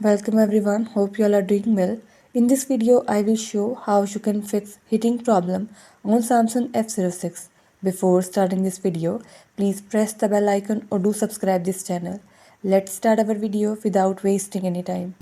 Welcome everyone, hope you all are doing well. In this video, I will show how you can fix heating problem on Samsung F06. Before starting this video, please press the bell icon or do subscribe this channel. Let's start our video without wasting any time.